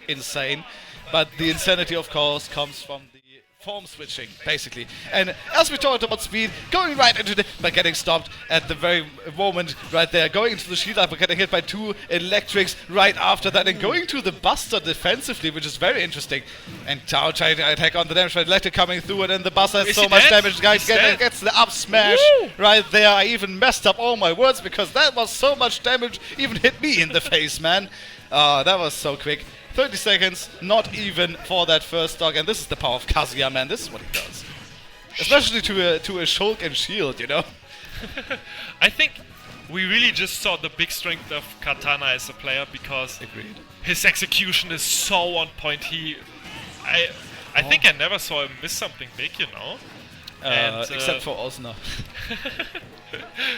insane. But the insanity, of course, comes from the form switching, basically. And as we talked about speed, going right into the... but getting stopped at the very moment right there. Going into the shield up, but getting hit by 2 electrics right after that. And going to the Buster defensively, which is very interesting. And Tao trying to attack on the damage, but electric coming through, and then the Buster has so much damage. The guy gets the up smash right there. I even messed up all my words because that was so much damage, even hit me in the face, man. That was so quick. 30 seconds, not even for that first stock, and this is the power of Kazuya, man. This is what he does. Especially to a Shulk and shield, you know? I think we really just saw the big strength of Katana as a player because his execution is so on point. I think I never saw him miss something big, you know? Except for Osna.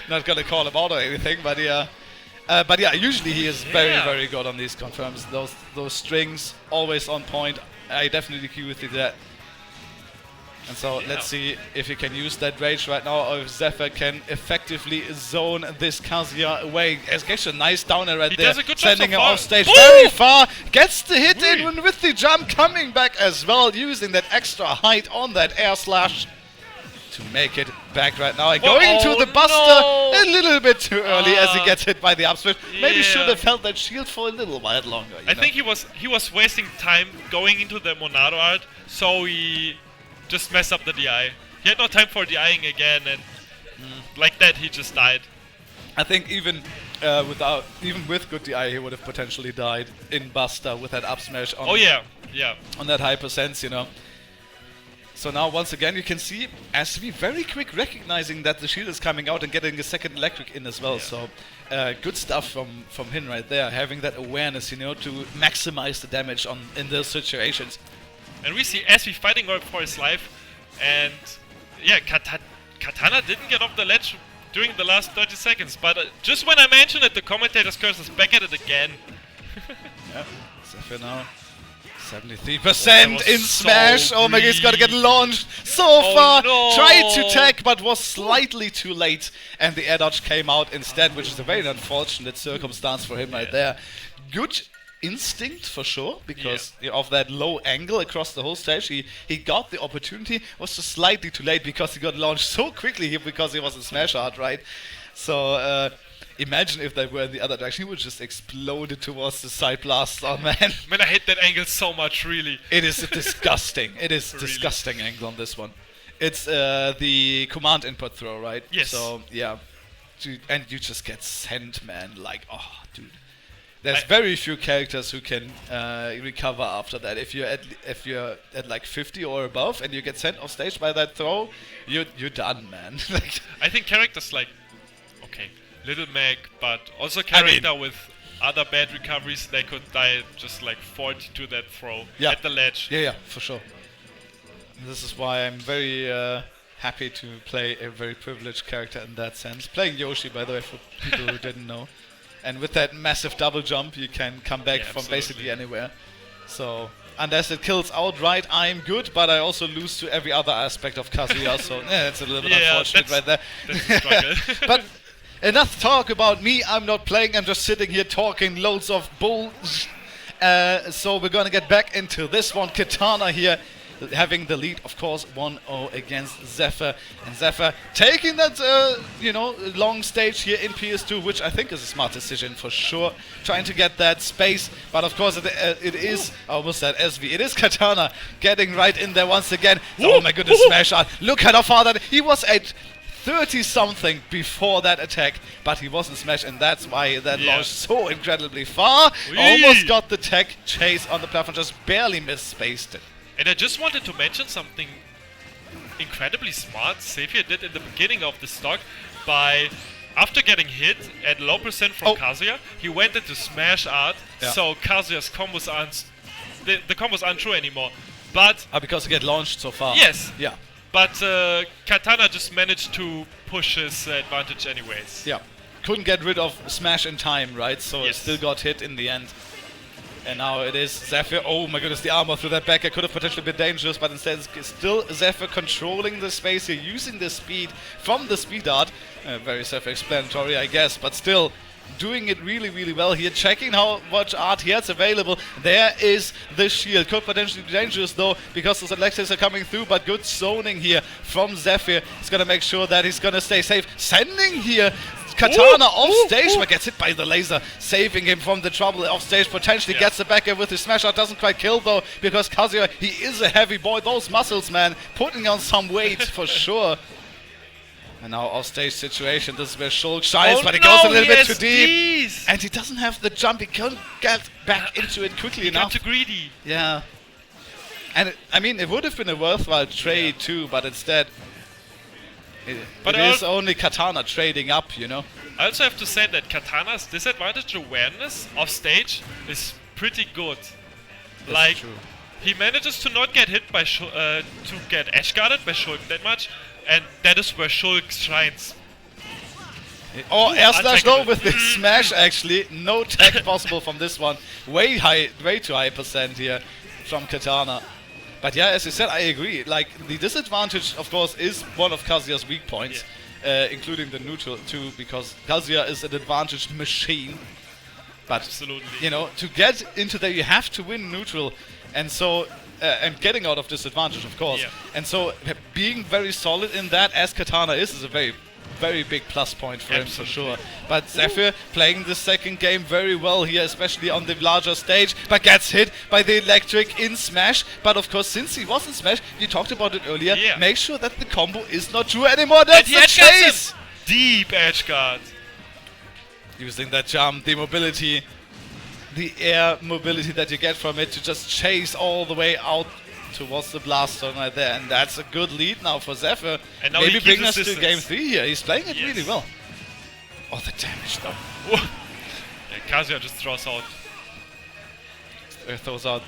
Not gonna call him out or anything, but yeah. But yeah, usually he is very, very good on these confirms. Those strings, always on point. I definitely agree with you that. And so let's see if he can use that rage right now, or if Zephyr can effectively zone this Kazuya away. Gets a nice downer right there, sending him off stage very far. Gets the hit in with the jump, coming back as well, using that extra height on that air slash to make it back right now. And going to the Buster a little bit too early as he gets hit by the up smash. Maybe should have held that shield for a little while longer. I think he was wasting time going into the Monado art, so he just messed up the DI. He had no time for DIing again, and like that he just died. I think even with good DI, he would have potentially died in Buster with that up smash on on that high percents, you know. So now once again you can see SV very quick recognizing that the shield is coming out and getting a second electric in as well. So good stuff from him right there, having that awareness, you know, to maximize the damage in those situations. And we see SV fighting for his life, and yeah, Katana didn't get off the ledge during the last 30 seconds, but just when I mentioned it, the commentator's curse is back at it again. Yeah, Zephyr now 73% in Smash. Oh my god, he's gotta get launched so far. Tried to tag, but was slightly too late. And the air dodge came out instead, which is a very unfortunate circumstance for him right there. Good instinct for sure, because of that low angle across the whole stage. He got the opportunity, was just slightly too late because he got launched so quickly here because he was in Smash Art, right? So, imagine if they were in the other direction. He would just exploded towards the side blast. Oh man. Man, I hate that angle so much, really. It is disgusting. It is really disgusting angle on this one. It's the command input throw, right? Yes. So, yeah. And you just get sent, man. Like, oh, dude. There's very few characters who can recover after that. If you're at like 50 or above and you get sent off stage by that throw, you're done, man. Like, I think characters like, okay, Little Mac, but also character with other bad recoveries, they could die just like 40 to that throw at the ledge. Yeah, for sure. And this is why I'm very happy to play a very privileged character in that sense. Playing Yoshi, by the way, for people who didn't know. And with that massive double jump, you can come back from basically anywhere. So, unless it kills outright, I'm good, but I also lose to every other aspect of Kazuya, so that's a little bit unfortunate right there. That's a struggle. But enough talk about me. I'm not playing, I'm just sitting here talking loads of bull. So we're gonna get back into this one. Katana here having the lead, of course, 1-0 against Zephyr. And Zephyr taking that, long stage here in PS2, which I think is a smart decision for sure. Trying to get that space, but of course it is, I almost said SV, it is Katana getting right in there once again. Oh my goodness, smash art. Look at how far that, he was at 30-something before that attack, but he wasn't smashed, and that's why that launched so incredibly far. Almost got the tech chase on the platform, just barely misspaced it. And I just wanted to mention something incredibly smart Xavier did in the beginning of the stock by, after getting hit at low percent from Kazuya, he went into smash art, so Kazuya's combos aren't, the combos aren't true anymore. But because he get launched so far. Yes. Yeah. But Katana just managed to push his advantage anyways. Yeah. Couldn't get rid of smash in time, right? So it still got hit in the end. And now it is Zephyr. Oh my goodness, the armor through that back air could have potentially been dangerous, but instead it's still Zephyr controlling the space here, using the speed from the speed art. Very self-explanatory, I guess, but still doing it really, really well here, checking how much art he has available. There is the shield. Could potentially be dangerous though, because the electives are coming through, but good zoning here from Zephyr. He's gonna make sure that he's gonna stay safe. Sending here Katana off stage, but gets hit by the laser, saving him from the trouble off stage. Potentially gets the back air with his smash out. Doesn't quite kill though, because Kazuya, he is a heavy boy. Those muscles, man, putting on some weight for sure. And now off-stage situation, this is where Shulk shines, but he goes a little bit too deep. And he doesn't have the jump, he can't get back into it quickly enough. He got too greedy. Yeah. And I mean, it would have been a worthwhile trade too, but instead, it is only Katana trading up, you know. I also have to say that Katana's disadvantage awareness off stage is pretty good. Like, true. He manages to not get hit by to get edge guarded by Shulk that much. And that is where Shulk shines. Oh, air slash go with the smash actually. No tech possible from this one. Way too high percent here from Katana. But yeah, as you said, I agree. Like, the disadvantage, of course, is one of Kazuya's weak points, including the neutral too, because Kazuya is an advantage machine. But, absolutely, you know, to get into there, you have to win neutral. And so... and getting out of disadvantage, of course. Yeah. And so being very solid in that, as Katana is a very, very big plus point for him, for sure. But Zephyr playing the second game very well here, especially on the larger stage, but gets hit by the electric in Smash. But of course, since he was in Smash, you talked about it earlier, make sure that the combo is not true anymore. That's the chase! Deep edge guard. Using that jump, the mobility, the air mobility that you get from it to just chase all the way out towards the blast zone right there. And that's a good lead now for Zephyr. And now maybe bring us to game 3 here. He's playing it really well. Oh, the damage though. Kazuya just throws out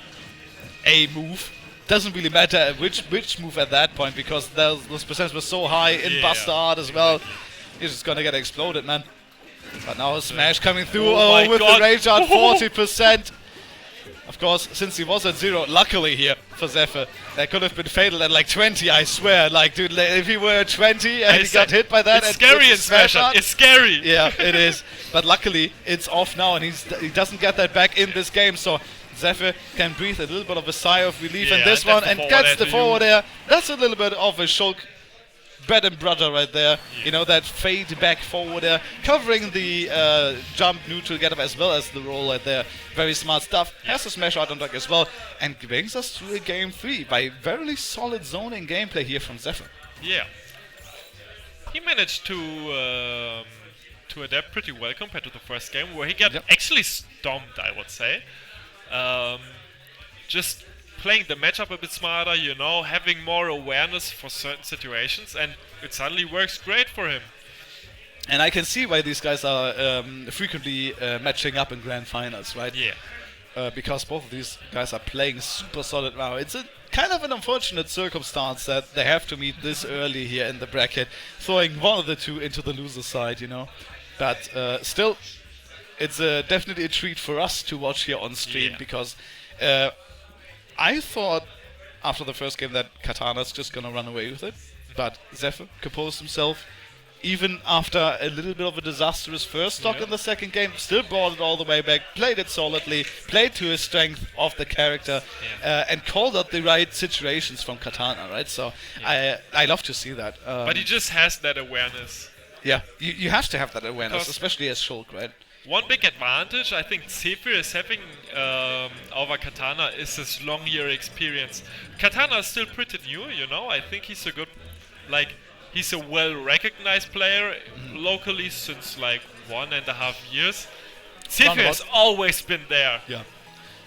a move. Doesn't really matter which move at that point, because those percents were so high in Buster Art as well. He's just gonna get exploded, man. But now a smash coming through with the rage art, 40%. Of course, since he was at 0, luckily here for Zephyr, that could have been fatal at like 20, I swear. Like, dude, if he were at 20 and he got hit by that... It's scary in Smash Art. It's scary. Yeah, it is. But luckily, it's off now, and he doesn't get that back in this game, so Zephyr can breathe a little bit of a sigh of relief in this one, and gets the forward air. That's a little bit of a Shulk bread and butter right there, you know, that fade back forward there, covering the jump neutral getup as well as the roll right there. Very smart stuff. Has a smash out on deck as well, and brings us to a game 3 by very solid zoning gameplay here from Zephyr. Yeah, he managed to adapt pretty well compared to the first game, where he got actually stomped, I would say. Just playing the matchup a bit smarter, you know, having more awareness for certain situations, and it suddenly works great for him. And I can see why these guys are frequently matching up in grand finals, right? Yeah. Because both of these guys are playing super solid now. It's a kind of an unfortunate circumstance that they have to meet this early here in the bracket, throwing one of the two into the loser side, you know. But still, it's definitely a treat for us to watch here on stream, because I thought after the first game that Katana's just gonna run away with it, but Zephyr composed himself, even after a little bit of a disastrous first stock in the second game, still brought it all the way back, played it solidly, played to his strength of the character, and called out the right situations from Katana, right? So I love to see that. But he just has that awareness. Yeah, you have to have that awareness, especially as Shulk, right? One big advantage I think Zephyr is having over Katana is his long year experience. Katana is still pretty new, you know. I think he's a good, he's a well-recognized player locally since like 1.5 years. Zephyr has always been there. Yeah,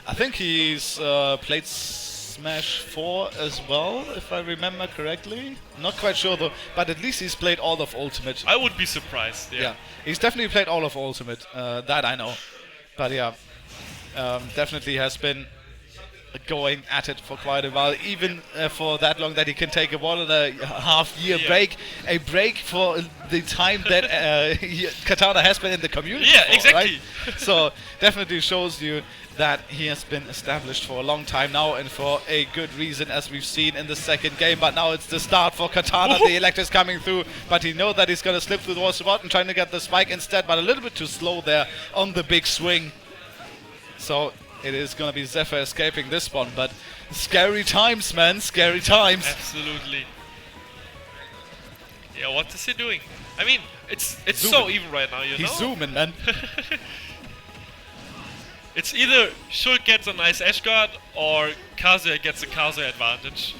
I think he's played Smash 4 as well, if I remember correctly. Not quite sure though, but at least he's played all of Ultimate. I would be surprised, yeah. He's definitely played all of Ultimate, that I know. But yeah, definitely has been going at it for quite a while, even for that long that he can take a 1.5 year break, a break for the time that Katana has been in the community. Yeah, for, exactly. Right? So definitely shows you that he has been established for a long time now, and for a good reason, as we've seen in the second game. But now it's the start for Katana. The elect is coming through, but he knows that he's going to slip through the wall spot and trying to get the spike instead, but a little bit too slow there on the big swing. So it is going to be Zephyr escaping this one, but scary times, man, scary times. Absolutely. Yeah, what is he doing? I mean, it's so even right now, you know? He's zooming, man. It's either Shulk gets a nice edge guard or Kazuya gets a Kazuya advantage.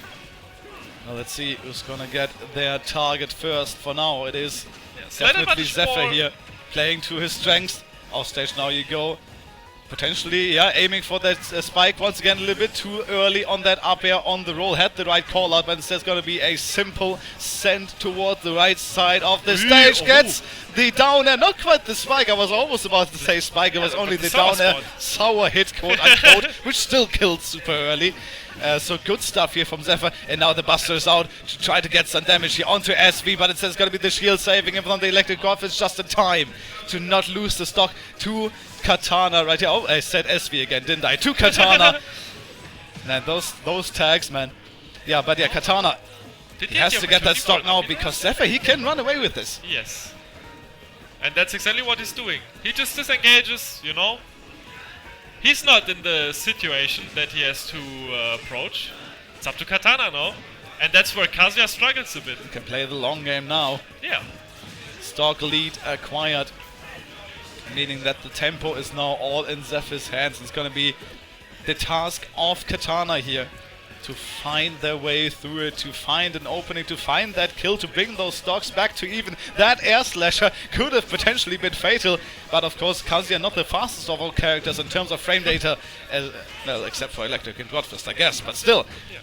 Well, let's see who's going to get their target first. For now, it is Slight definitely advantage Zephyr for- here, playing to his strengths. Off stage now you go. Potentially, yeah, aiming for that spike once again a little bit too early on that up air on the roll. Had the right call out, but instead going to be a simple send towards the right side of the stage. Gets the down air, not quite the spike. I was almost about to say spike. It was only the sour down air, spot. sour hit, quote unquote, which still killed super early. So good stuff here from Zephyr, and now the Buster is out to try to get some damage here onto SV, but it's going to be the shield saving him from the electric golf. It's just in time to not lose the stock to Katana right here. Oh, I said SV again, didn't I? To Katana. Man, those tags, man. Yeah, but yeah, Katana, he has to get that stock now, because Zephyr, he can run away with this. Yes. And that's exactly what he's doing. He just disengages, you know? He's not in the situation that he has to approach. It's up to Katana now. And that's where Kazuya struggles a bit. He can play the long game now. Yeah. Stock lead acquired, meaning that the tempo is now all in Zephyr's hands. It's going to be the task of Katana here to find their way through it, to find an opening, to find that kill, to bring those stocks back to even. That air slasher could have potentially been fatal, but of course Kazuya not the fastest of all characters in terms of frame data, well, except for Electric and Godfist, I guess, but still. Yeah.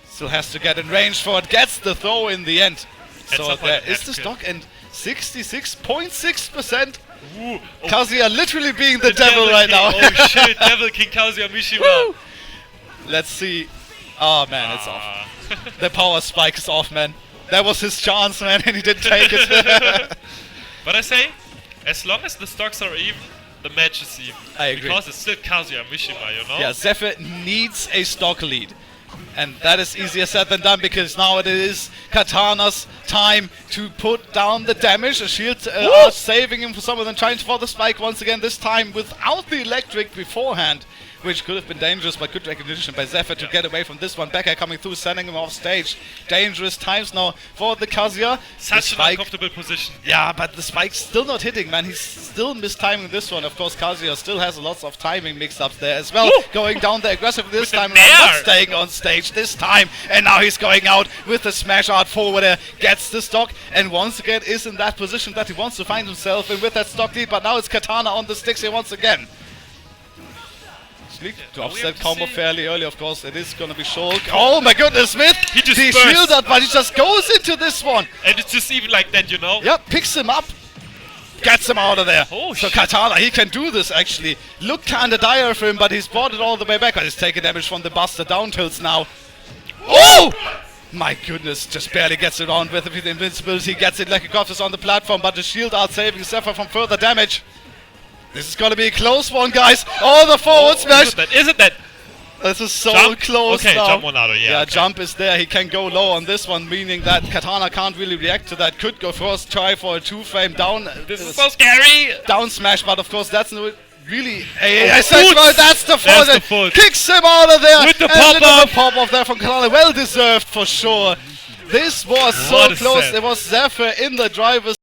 Still has to get in range for it, gets the throw in the end. So there is the kill. stock, and 66.6%. Ooh, oh, Kazuya literally being the devil right King. now. Oh shit, Devil King Kazuya Mishima. Woo! Let's see. Oh man, it's off. The power spike is off, man. That was his chance, man, and he didn't take it. But I say, as long as the stocks are even, the match is even. I agree. Because it's still Kazuya Mishima, you know? Yeah, Zephyr needs a stock lead. And that is easier said than done, because now it is Katana's time to put down the damage. A shield are saving him for some of them, trying for the spike once again, this time without the electric beforehand, which could have been dangerous, but good recognition by Zephyr to get away from this one. Becker coming through, sending him off stage. Dangerous times now for the Kazuya. Such an uncomfortable position. Yeah, but the spike's still not hitting, man. He's still mistiming this one. Of course, Kazuya still has lots of timing mix-ups there as well. Going down there aggressively this time, and not staying on stage this time. And now he's going out with the smash art forwarder, gets the stock, and once again is in that position that he wants to find himself in with that stock lead. But now it's Katana on the sticks here once again. Drops that combo fairly early, of course. It is going to be Shulk. Oh my goodness, Smith! He just the bursts. shield up, but he just goes into this one. And it's just even like that, you know? Yep, picks him up, gets him out of there. Oh, so shit. Katana, he can do this actually. Looked kinda dire for him, but he's brought it all the way back. But he's taking damage from the Buster down tilts now. Oh! My goodness, just barely gets around with the invincibility. Gets it like a Godfist on the platform, but the shield art saving Zephyr from further damage. This is gonna be a close one, guys. Oh, the forward smash! Isn't that? This is so Jump? close Okay, now. jump one out of, yeah. Okay. Jump is there. He can go low on this one, meaning that Katana can't really react to that. Could go first try for a 2-frame down. This is so scary! Down smash, but of course that's really that's the That's the full. foot. Kicks him out of there. With the And pop a little up. pop off there from Katana. Well deserved for sure. This was so What a close. set. It was Zephyr in the driver's